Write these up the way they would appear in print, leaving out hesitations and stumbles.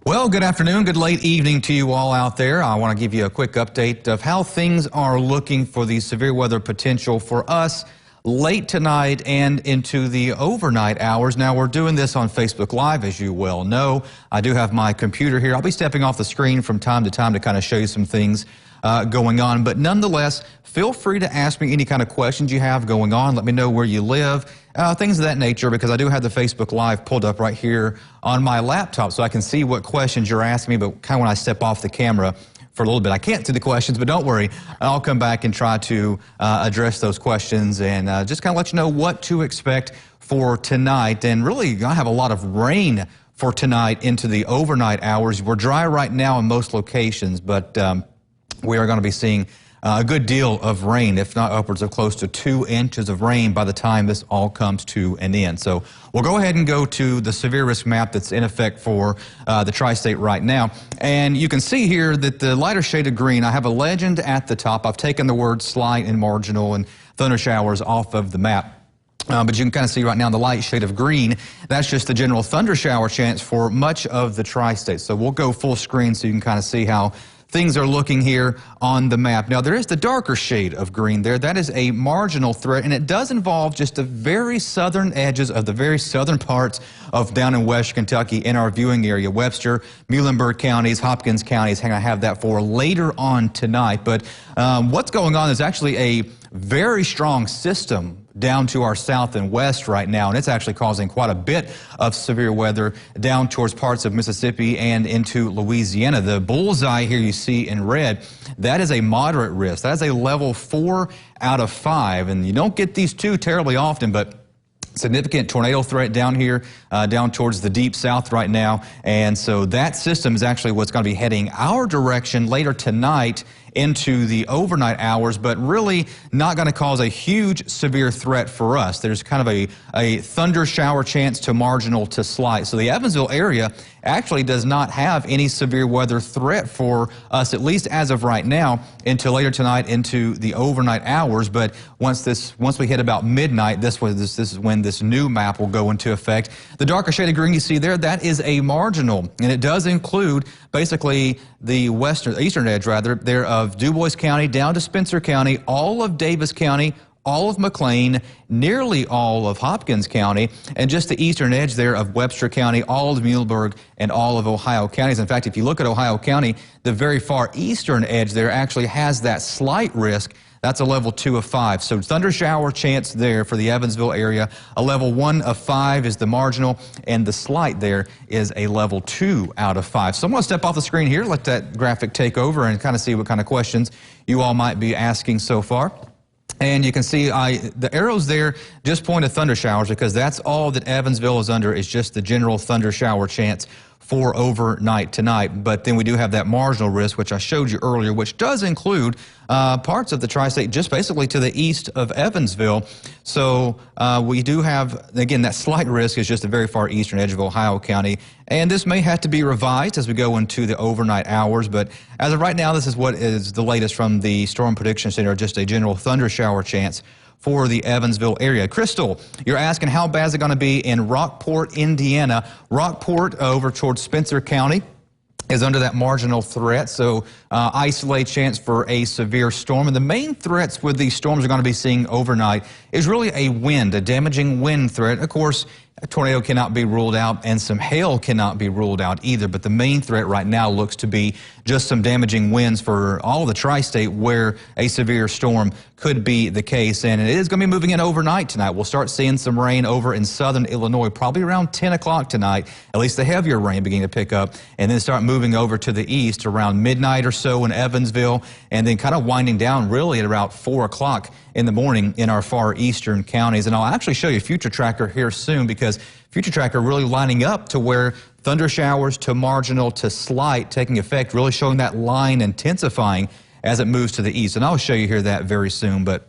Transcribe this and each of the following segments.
Well, good afternoon, good late evening to you all out there. I want to give you a quick update of how things are looking for the severe weather potential for us late tonight and into the overnight hours. Now, we're doing this on Facebook Live, as you well know. I do have my computer here. I'll be stepping off the screen from time to time to kind of show you some things going on. But nonetheless, feel free to ask me any kind of questions you have going on. Let me know where you live, things of that nature, because I do have the Facebook Live pulled up right here on my laptop so I can see what questions you're asking me, but kind of when I step off the camera for a little bit, I can't see the questions, but don't worry. I'll come back and try to address those questions and just kind of let you know what to expect for tonight. And really, I have a lot of rain for tonight into the overnight hours. We're dry right now in most locations, but we are going to be seeing a good deal of rain, if not upwards of close to 2 inches of rain by the time this all comes to an end. So we'll go ahead and go to the severe risk map that's in effect for the tri-state right now. And you can see here that the lighter shade of green, I have a legend at the top. I've taken the words slight and marginal and thunder showers off of the map. But you can kind of see right now the light shade of green, that's just the general thunder shower chance for much of the tri-state. So we'll go full screen so you can kind of see how things are looking here on the map. Now, there is the darker shade of green there. That is a marginal threat, and it does involve just the very southern edges of the very southern parts of down in West Kentucky in our viewing area. Webster, Muhlenberg counties, Hopkins counties, I have that for later on tonight. But what's going on is actually a very strong system down to our south and west right now, and it's actually causing quite a bit of severe weather down towards parts of Mississippi and into Louisiana. The bullseye here you see in red, that is a moderate risk. That is a level 4 out of 5, and you don't get these too terribly often, but significant tornado threat down here, down towards the deep south right now. And so that system is actually what's going to be heading our direction later tonight into the overnight hours, but really not going to cause a huge severe threat for us. There's kind of a thunder shower chance to marginal to slight. So the Evansville area actually does not have any severe weather threat for us, at least as of right now, until later tonight into the overnight hours. But once we hit about midnight, this is when this new map will go into effect. The darker shade of green you see there, that is a marginal, and it does include basically the eastern edge rather there of Dubois County down to Spencer County, all of Davis County, all of McLean, nearly all of Hopkins County, and just the eastern edge there of Webster County, all of Muhlenberg, and all of Ohio counties. In fact, if you look at Ohio County, the very far eastern edge there actually has that slight risk. That's a level 2 of 5. So thunder shower chance there for the Evansville area. A level 1 of 5 is the marginal, and the slight there is a level 2 out of 5. So I'm going to step off the screen here, let that graphic take over, and kind of see what kind of questions you all might be asking so far. And you can see the arrows there just point to thunder showers, because that's all that Evansville is under, is just the general thunder shower chance for overnight tonight. But then we do have that marginal risk, which I showed you earlier, which does include parts of the tri-state just basically to the east of Evansville. So we do have, again, that slight risk is just the very far eastern edge of Ohio County. And this may have to be revised as we go into the overnight hours. But as of right now, this is what is the latest from the Storm Prediction Center, just a general thunder shower chance for the Evansville area. Crystal, you're asking how bad is it going to be in Rockport, Indiana. Rockport over towards Spencer County is under that marginal threat, so isolated chance for a severe storm. And the main threats with these storms we're going to be seeing overnight is really a wind, a damaging wind threat. Of course, a tornado cannot be ruled out, and some hail cannot be ruled out either. But the main threat right now looks to be just some damaging winds for all of the tri-state where a severe storm could be the case. And it is going to be moving in overnight tonight. We'll start seeing some rain over in southern Illinois, probably around 10 o'clock tonight, at least the heavier rain beginning to pick up, and then start moving over to the east around midnight or so in Evansville, and then kind of winding down really at about 4 o'clock in the morning in our far eastern counties. And I'll actually show you Future Tracker here soon, because Future Tracker really lining up to where thunder showers to marginal to slight taking effect, really showing that line intensifying as it moves to the east. And I'll show you here that very soon, but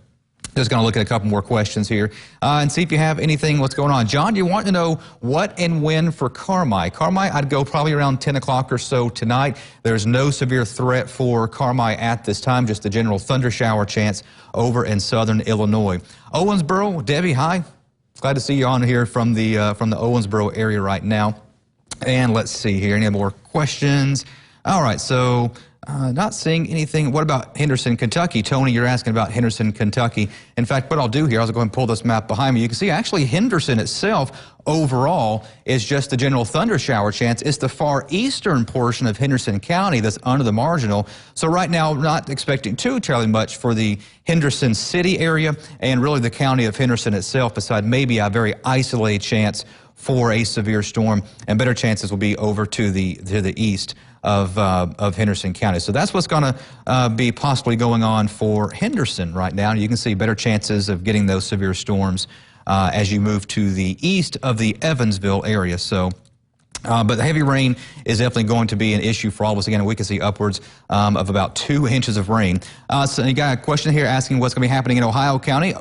just going to look at a couple more questions here and see if you have anything, what's going on. John, you want to know what and when for Carmi? Carmi, I'd go probably around 10 o'clock or so tonight. There's no severe threat for Carmi at this time, just a general thunder shower chance over in southern Illinois. Owensboro, Debbie, hi. Glad to see you on here from the Owensboro area right now. And let's see here, any more questions? All right, so not seeing anything. What about Henderson, Kentucky? Tony, you're asking about Henderson, Kentucky. In fact, what I'll do here, I'll go ahead and pull this map behind me. You can see actually Henderson itself overall is just the general thunder shower chance. It's the far eastern portion of Henderson County that's under the marginal. So right now, not expecting too terribly much for the Henderson city area and really the county of Henderson itself, beside maybe a very isolated chance for a severe storm, and better chances will be over to the east of Henderson County. So that's what's going to be possibly going on for Henderson right now. You can see better chances of getting those severe storms as you move to the east of the Evansville area. So. But the heavy rain is definitely going to be an issue for all of us. Again, we can see upwards of about 2 inches of rain. So you got a question here asking what's going to be happening in Ohio County.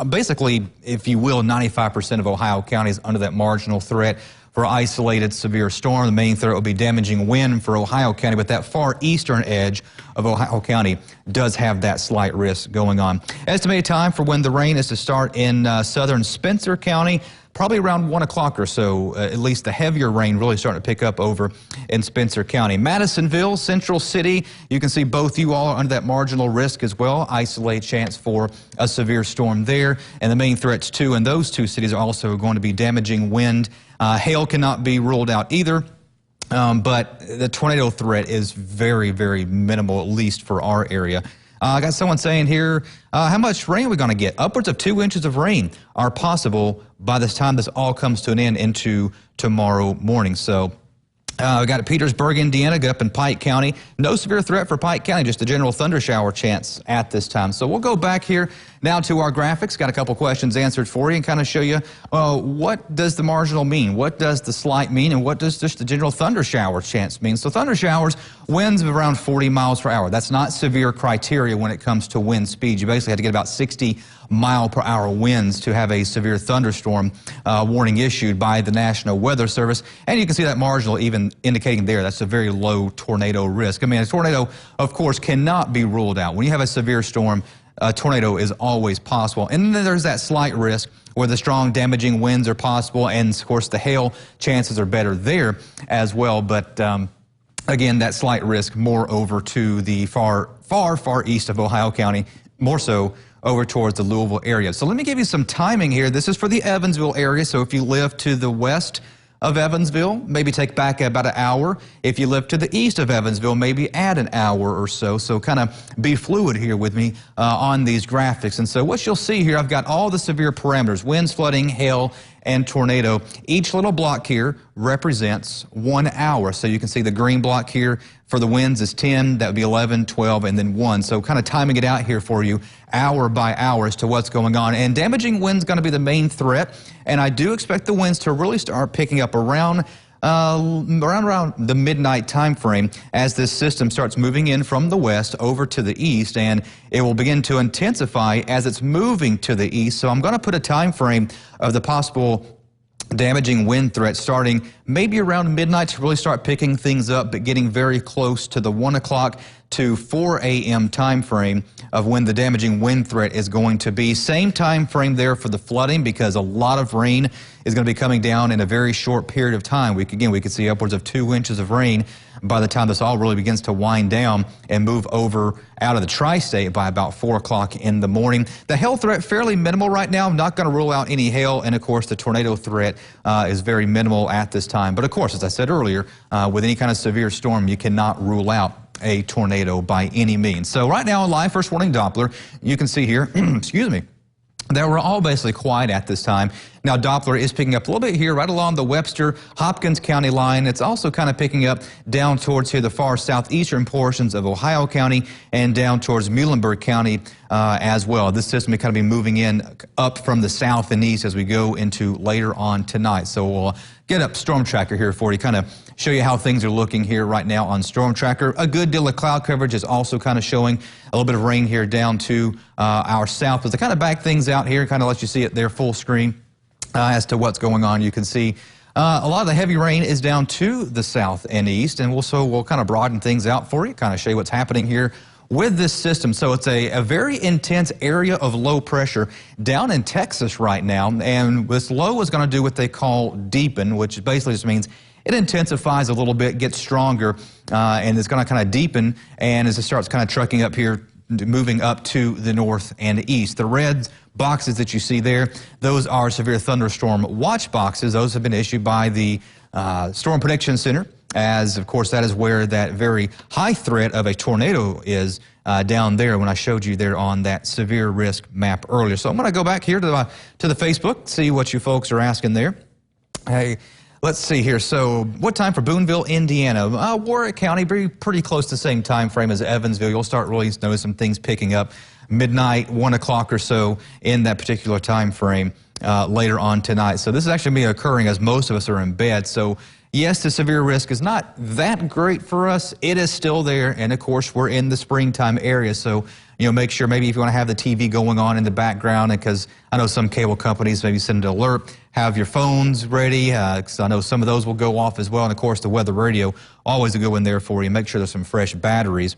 Basically, if you will, 95% of Ohio County is under that marginal threat for isolated severe storm. The main threat will be damaging wind for Ohio County, but that far eastern edge of Ohio County does have that slight risk going on. Estimated time for when the rain is to start in southern Spencer County. Probably around 1 o'clock or so, at least the heavier rain really starting to pick up over in Spencer County. Madisonville, Central City, you can see both you all are under that marginal risk as well. Isolated chance for a severe storm there. And the main threats too in those two cities are also going to be damaging wind. Hail cannot be ruled out either. But the tornado threat is very, very minimal, at least for our area. I got someone saying here, how much rain are we going to get? Upwards of 2 inches of rain are possible by the time this all comes to an end into tomorrow morning. So we got Petersburg, Indiana, got up in Pike County. No severe threat for Pike County, just a general thunder shower chance at this time. So we'll go back here now to our graphics. Got a couple questions answered for you and kind of show you what does the marginal mean? What does the slight mean? And what does just the general thunder shower chance mean? So thunder showers, winds of around 40 miles per hour. That's not severe criteria when it comes to wind speed. You basically have to get about 60-mile-per-hour winds to have a severe thunderstorm warning issued by the National Weather Service. And you can see that marginal even indicating there that's a very low tornado risk. I mean, a tornado, of course, cannot be ruled out. When you have a severe storm, a tornado is always possible. And then there's that slight risk where the strong damaging winds are possible, and of course the hail chances are better there as well. But again, that slight risk more over to the far east of Ohio County, more so over towards the Louisville area. So let me give you some timing here. This is for the Evansville area. So if you live to the west of Evansville, maybe take back about an hour. If you live to the east of Evansville, maybe add an hour or so. So kind of be fluid here with me on these graphics. And so what you'll see here, I've got all the severe parameters: winds, flooding, hail, and tornado. Each little block here represents 1 hour. So you can see the green block here for the winds is 10, that would be 11, 12, and then 1. So kind of timing it out here for you hour by hour as to what's going on. And damaging winds going to be the main threat. And I do expect the winds to really start picking up around the midnight time frame as this system starts moving in from the west over to the east, and it will begin to intensify as it's moving to the east. So I'm going to put a time frame of the possible damaging wind threat starting maybe around midnight to really start picking things up, but getting very close to the 1 o'clock to 4 a.m. time frame of when the damaging wind threat is going to be. Same time frame there for the flooding, because a lot of rain is going to be coming down in a very short period of time. We could see upwards of 2 inches of rain by the time this all really begins to wind down and move over out of the tri-state by about 4 o'clock in the morning. The hail threat fairly minimal right now. I'm not going to rule out any hail, and of course the tornado threat is very minimal at this time. But of course, as I said earlier, with any kind of severe storm, you cannot rule out a tornado by any means. So right now on Live First Warning Doppler, you can see here, excuse me, that we're all basically quiet at this time. Now, Doppler is picking up a little bit here right along the Webster-Hopkins County line. It's also kind of picking up down towards here the far southeastern portions of Ohio County and down towards Muhlenberg County as well. This system will kind of be moving in up from the south and east as we go into later on tonight. So we'll get up Storm Tracker here for you, kind of show you how things are looking here right now on Storm Tracker. A good deal of cloud coverage is also kind of showing a little bit of rain here down to our south. But to kind of back things out here, kind of let you see it there full screen as to what's going on. You can see a lot of the heavy rain is down to the south and east, and we'll kind of broaden things out for you, kind of show you what's happening here with this system. So it's a very intense area of low pressure down in Texas right now, and this low is going to do what they call deepen, which basically just means it intensifies a little bit, gets stronger, and it's going to kind of deepen, and as it starts kind of trucking up here, moving up to the north and east. The red boxes that you see there, those are severe thunderstorm watch boxes. Those have been issued by the Storm Prediction Center, as of course that is where that very high threat of a tornado is down there when I showed you there on that severe risk map earlier. So I'm going to go back here to the Facebook, see what you folks are asking there. Hey, let's see here. So what time for Boonville, Indiana? Warwick County, pretty close to the same time frame as Evansville. You'll start really noticing some things picking up midnight, 1 o'clock or so in that particular time frame later on tonight. So this is actually going to be occurring as most of us are in bed. So yes, the severe risk is not that great for us. It is still there, and of course we're in the springtime area, so make sure maybe if you want to have the TV going on in the background, because I know some cable companies maybe send an alert, have your phones ready, because I know some of those will go off as well, and of course the weather radio, always a good one there for you. Make sure there's some fresh batteries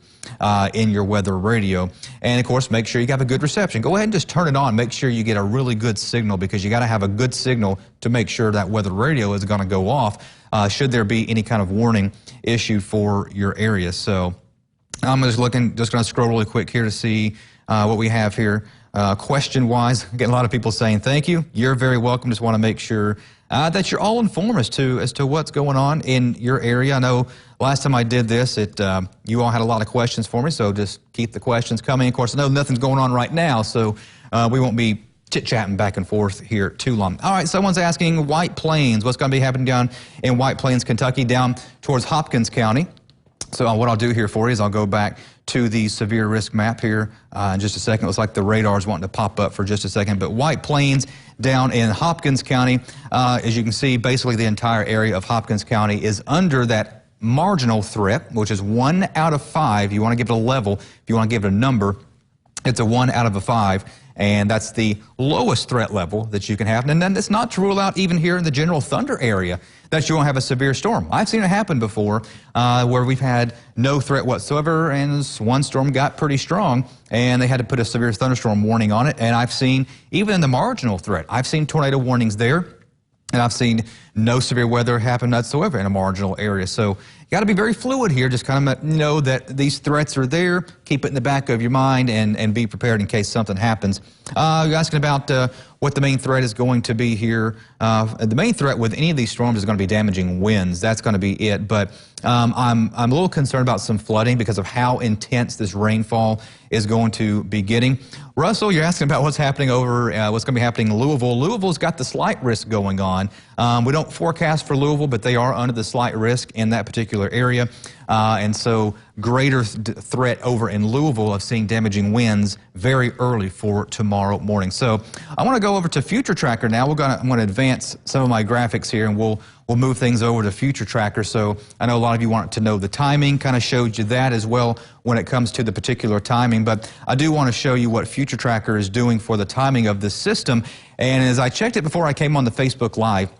in your weather radio, and of course make sure you have a good reception. Go ahead and just turn it on. Make sure you get a really good signal, because you got to have a good signal to make sure that weather radio is going to go off should there be any kind of warning issued for your area. So I'm just going to scroll really quick here to see what we have here. Question-wise, getting a lot of people saying thank you. You're very welcome. Just want to make sure that you're all informed as to what's going on in your area. I know last time I did this, you all had a lot of questions for me, so just keep the questions coming. Of course, I know nothing's going on right now, so we won't be chit-chatting back and forth here too long. All right, someone's asking White Plains. What's going to be happening down in White Plains, Kentucky, down towards Hopkins County? So what I'll do here for you is I'll go back to the severe risk map here in just a second. It looks like the radar's wanting to pop up for just a second. But White Plains down in Hopkins County, as you can see, basically the entire area of Hopkins County is under that marginal threat, which is 1 out of 5. You want to give it a level. If you want to give it a number, it's a 1 out of 5. And that's the lowest threat level that you can have. And then it's not to rule out even here in the general thunder area that you won't have a severe storm. I've seen it happen before where we've had no threat whatsoever, and one storm got pretty strong and they had to put a severe thunderstorm warning on it. And I've seen, even in the marginal threat, I've seen tornado warnings there, and I've seen no severe weather happen whatsoever in a marginal area. So you got to be very fluid here. Just kind of know that these threats are there. Keep it in the back of your mind and be prepared in case something happens. You're asking about what the main threat is going to be here. The main threat with any of these storms is going to be damaging winds. That's going to be it. But I'm a little concerned about some flooding because of how intense this rainfall is going to be getting. Russell, you're asking about what's happening over, what's going to be happening in Louisville. Louisville's got the slight risk going on. We don't forecast for Louisville, but they are under the slight risk in that particular area. And so greater threat over in Louisville of seeing damaging winds very early for tomorrow morning. So I want to go over to Future Tracker now. I'm going to advance some of my graphics here, and we'll move things over to Future Tracker. So I know a lot of you want to know the timing, kind of showed you that as well when it comes to the particular timing. But I do want to show you what Future Tracker is doing for the timing of this system. And as I checked it before I came on the Facebook Live,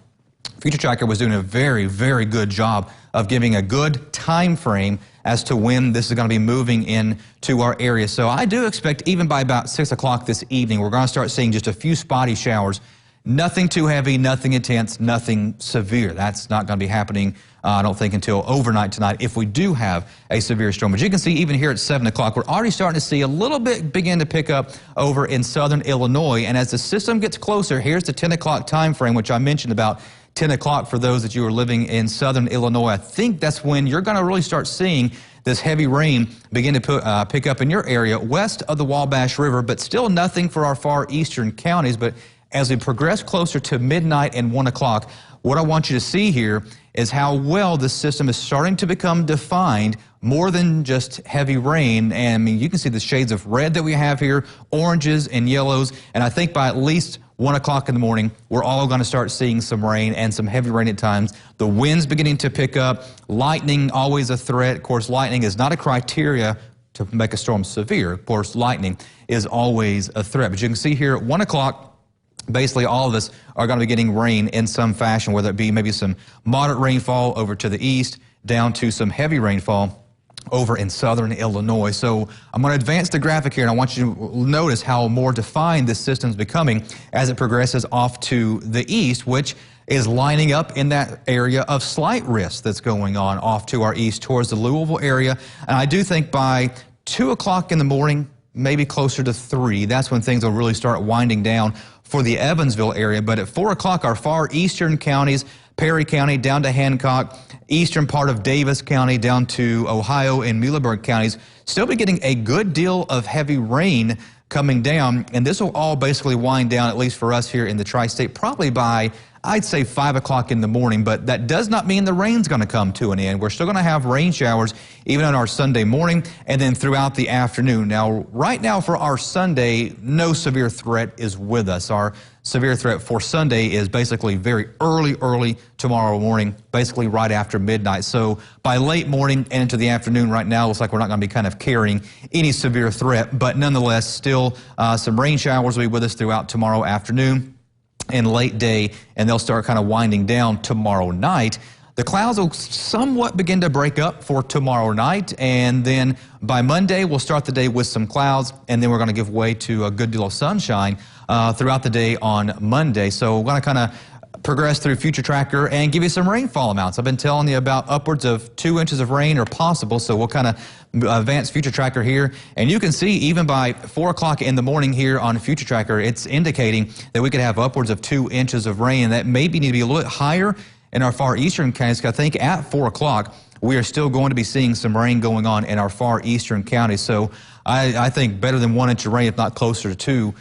Future Tracker was doing a very, very good job of giving a good time frame as to when this is going to be moving into our area. So I do expect even by about 6 o'clock this evening, we're going to start seeing just a few spotty showers. Nothing too heavy, nothing intense, nothing severe. That's not going to be happening, I don't think, until overnight tonight if we do have a severe storm. But you can see even here at 7 o'clock, we're already starting to see a little bit begin to pick up over in southern Illinois. And as the system gets closer, here's the 10 o'clock time frame, which I mentioned about 10 o'clock for those that you are living in southern Illinois. I think that's when you're going to really start seeing this heavy rain begin to pick up in your area west of the Wabash River, but still nothing for our far eastern counties. But as we progress closer to midnight and 1 o'clock, what I want you to see here is how well the system is starting to become defined, more than just heavy rain. And I mean, you can see the shades of red that we have here, oranges and yellows. And I think by at least 1 o'clock in the morning, we're all going to start seeing some rain and some heavy rain at times. The wind's beginning to pick up. Lightning, always a threat. Of course, lightning is not a criteria to make a storm severe. Of course, lightning is always a threat. But you can see here at 1 o'clock, basically all of us are going to be getting rain in some fashion, whether it be maybe some moderate rainfall over to the east, down to some heavy rainfall over in southern Illinois. So I'm going to advance the graphic here, and I want you to notice how more defined this system is becoming as it progresses off to the east, which is lining up in that area of slight risk that's going on off to our east towards the Louisville area. And I do think by 2 o'clock in the morning, maybe closer to 3, that's when things will really start winding down for the Evansville area. But at 4 o'clock, our far eastern counties, Perry County down to Hancock, eastern part of Davis County down to Ohio and Muhlenberg counties, still be getting a good deal of heavy rain coming down. And this will all basically wind down, at least for us here in the tri-state, probably by, I'd say, 5 o'clock in the morning. But that does not mean the rain's going to come to an end. We're still going to have rain showers even on our Sunday morning and then throughout the afternoon. Now, right now for our Sunday, no severe threat is with us. Our severe threat for Sunday is basically very early tomorrow morning, basically right after midnight. So by late morning and into the afternoon right now, looks like we're not going to be kind of carrying any severe threat. But nonetheless, still some rain showers will be with us throughout tomorrow afternoon and late day, and they'll start kind of winding down tomorrow night. The clouds will somewhat begin to break up for tomorrow night, and then by Monday, we'll start the day with some clouds, and then we're going to give way to a good deal of sunshine throughout the day on Monday. So we're going to kind of progress through Future Tracker and give you some rainfall amounts. I've been telling you about upwards of 2 inches of rain are possible, so we'll kind of advance Future Tracker here. And you can see even by 4 o'clock in the morning here on Future Tracker, it's indicating that we could have upwards of 2 inches of rain, and that maybe need to be a little bit higher in our far eastern counties. I think at 4 o'clock, we are still going to be seeing some rain going on in our far eastern counties. So I think better than 1 inch of rain, if not closer to 2,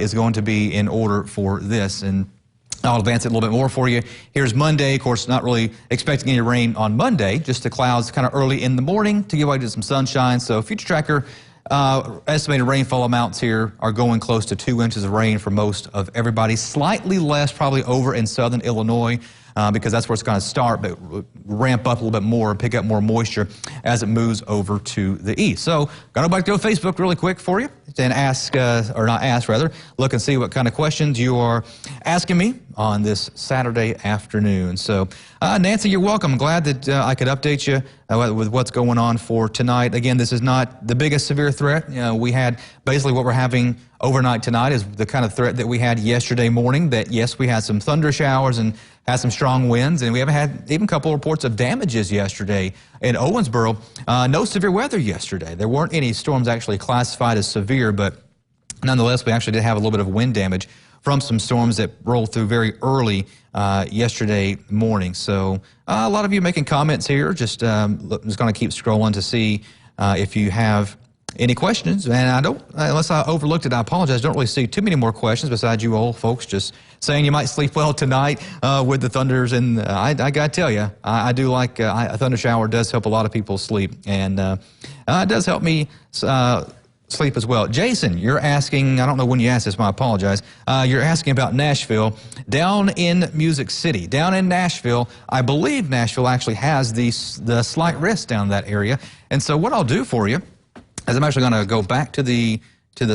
is going to be in order for this. And I'll advance it a little bit more for you. Here's Monday. Of course, not really expecting any rain on Monday, just the clouds kind of early in the morning to give way to some sunshine. So Future Tracker estimated rainfall amounts here are going close to 2 inches of rain for most of everybody. Slightly less probably over in southern Illinois, because that's where it's going to start, but ramp up a little bit more, pick up more moisture as it moves over to the east. So, going to go back to Facebook really quick for you and ask, or not ask rather, look and see what kind of questions you are asking me on this Saturday afternoon. So, Nancy, you're welcome. I'm glad that I could update you with what's going on for tonight. Again, this is not the biggest severe threat. You know, we had basically what we're having overnight tonight is the kind of threat that we had yesterday morning, that yes, we had some thunder showers and had some strong winds, and we haven't had even a couple of reports of damages yesterday in Owensboro. No severe weather yesterday. There weren't any storms actually classified as severe, but nonetheless, we actually did have a little bit of wind damage from some storms that rolled through very early yesterday morning. So a lot of you making comments here. Just I'm just going to keep scrolling to see if you have any questions. And I don't, unless I overlooked it, I apologize. Don't really see too many more questions besides you old folks just saying you might sleep well tonight with the thunders. And I got to tell you, I do like a thunder shower does help a lot of people sleep, and it does help me sleep as well. Jason, you're asking, I don't know when you asked this, I apologize. You're asking about Nashville. Down in Music City, down in Nashville, I believe Nashville actually has the slight risk down in that area. And so what I'll do for you is I'm actually going to go back to the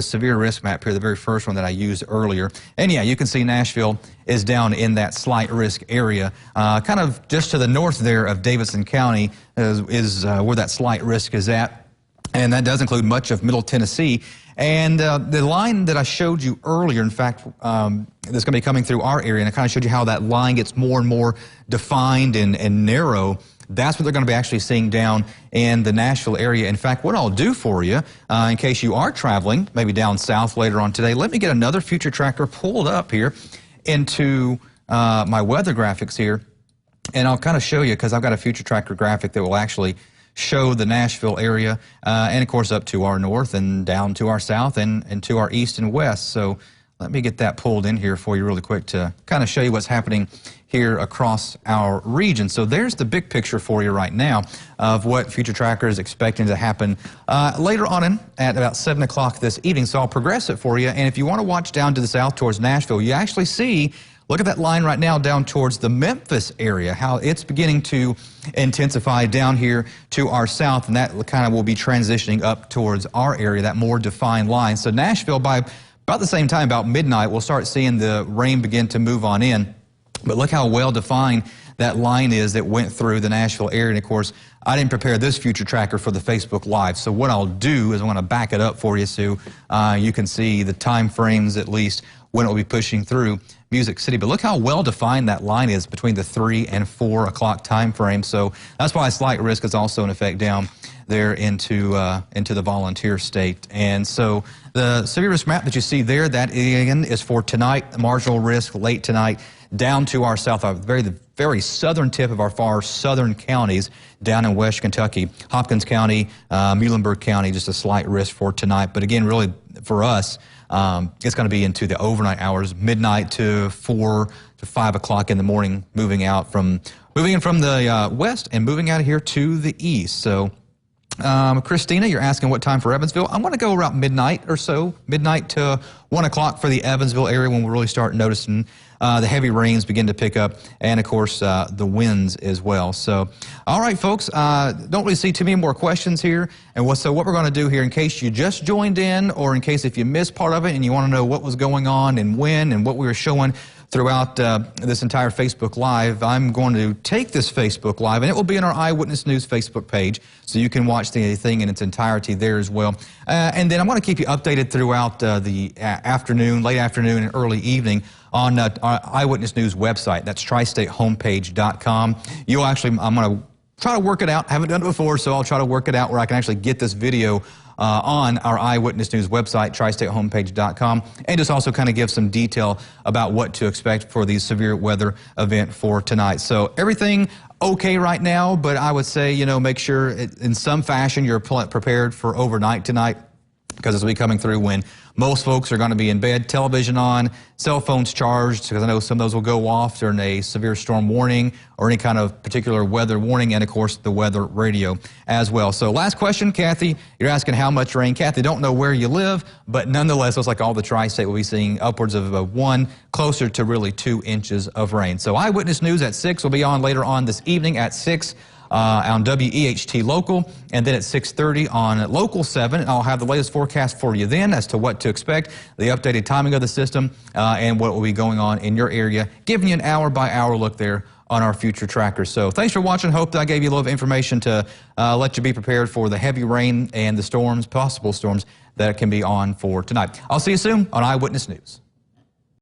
severe risk map here, the very first one that I used earlier. And yeah, you can see Nashville is down in that slight risk area. Kind of just to the north there of Davidson County is where that slight risk is at. And that does include much of Middle Tennessee. And the line that I showed you earlier, in fact, that's going to be coming through our area, and I kind of showed you how that line gets more and more defined and narrow. That's what they're going to be actually seeing down in the Nashville area. In fact, what I'll do for you, in case you are traveling, maybe down south later on today, let me get another Future Tracker pulled up here into my weather graphics here, and I'll kind of show you, because I've got a Future Tracker graphic that will actually show the Nashville area, and of course up to our north and down to our south and to our east and west. So let me get that pulled in here for you really quick to kind of show you what's happening here across our region. So there's the big picture for you right now of what Future Tracker is expecting to happen later on at about 7 o'clock this evening. So I'll progress it for you. And if you want to watch down to the south towards Nashville, you actually see, look at that line right now down towards the Memphis area, how it's beginning to intensify down here to our south, and that kind of will be transitioning up towards our area, that more defined line. So Nashville, by about the same time, about midnight, we'll start seeing the rain begin to move on in. But look how well defined that line is that went through the Nashville area. And of course, I didn't prepare this future tracker for the Facebook Live. So what I'll do is I'm going to back it up for you so you can see the time frames, at least, when it will be pushing through Music City. But look how well defined that line is between the 3 and 4 o'clock time frame. So that's why a slight risk is also in effect down there into the Volunteer State. And so the severe risk map that you see there, that again is for tonight, marginal risk late tonight, down to our south, the very southern tip of our far southern counties down in West Kentucky. Hopkins County, Muhlenberg County, just a slight risk for tonight. But again, really for us, it's going to be into the overnight hours, midnight to 4 to 5 o'clock in the morning, moving in from the west and moving out of here to the east. So Christina, you're asking what time for Evansville. I'm going to go around midnight or so, midnight to 1 o'clock for the Evansville area when we'll really start noticing the heavy rains begin to pick up, and of course the winds as well. So, all right, folks, don't really see too many more questions here. And so what we're going to do here, in case you just joined in, or in case if you missed part of it and you want to know what was going on and when and what we were showing throughout this entire Facebook Live, I'm going to take this Facebook Live, and it will be on our Eyewitness News Facebook page, so you can watch the thing in its entirety there as well. And then I'm going to keep you updated throughout the afternoon, late afternoon, and early evening on our Eyewitness News website. That's tristatehomepage.com. You'll actually, I'm going to try to work it out. I haven't done it before, so I'll try to work it out where I can actually get this video on our Eyewitness News website, tristatehomepage.com, and just also kind of give some detail about what to expect for the severe weather event for tonight. So everything okay right now, but I would say, you know, make sure in some fashion you're prepared for overnight tonight, because it's will be coming through when most folks are going to be in bed, television on, cell phones charged, because I know some of those will go off during a severe storm warning or any kind of particular weather warning, and of course the weather radio as well. So last question, Kathy, you're asking how much rain. Kathy, don't know where you live, but nonetheless, looks like all the Tri-State will be seeing upwards of 1, closer to really 2 inches of rain. So Eyewitness News at 6 will be on later on this evening at 6. On WEHT Local, and then at 6:30 on Local 7. I'll have the latest forecast for you then as to what to expect, the updated timing of the system, and what will be going on in your area, giving you an hour-by-hour look there on our future tracker. So thanks for watching. Hope that I gave you a little information to let you be prepared for the heavy rain and the storms, possible storms, that can be on for tonight. I'll see you soon on Eyewitness News.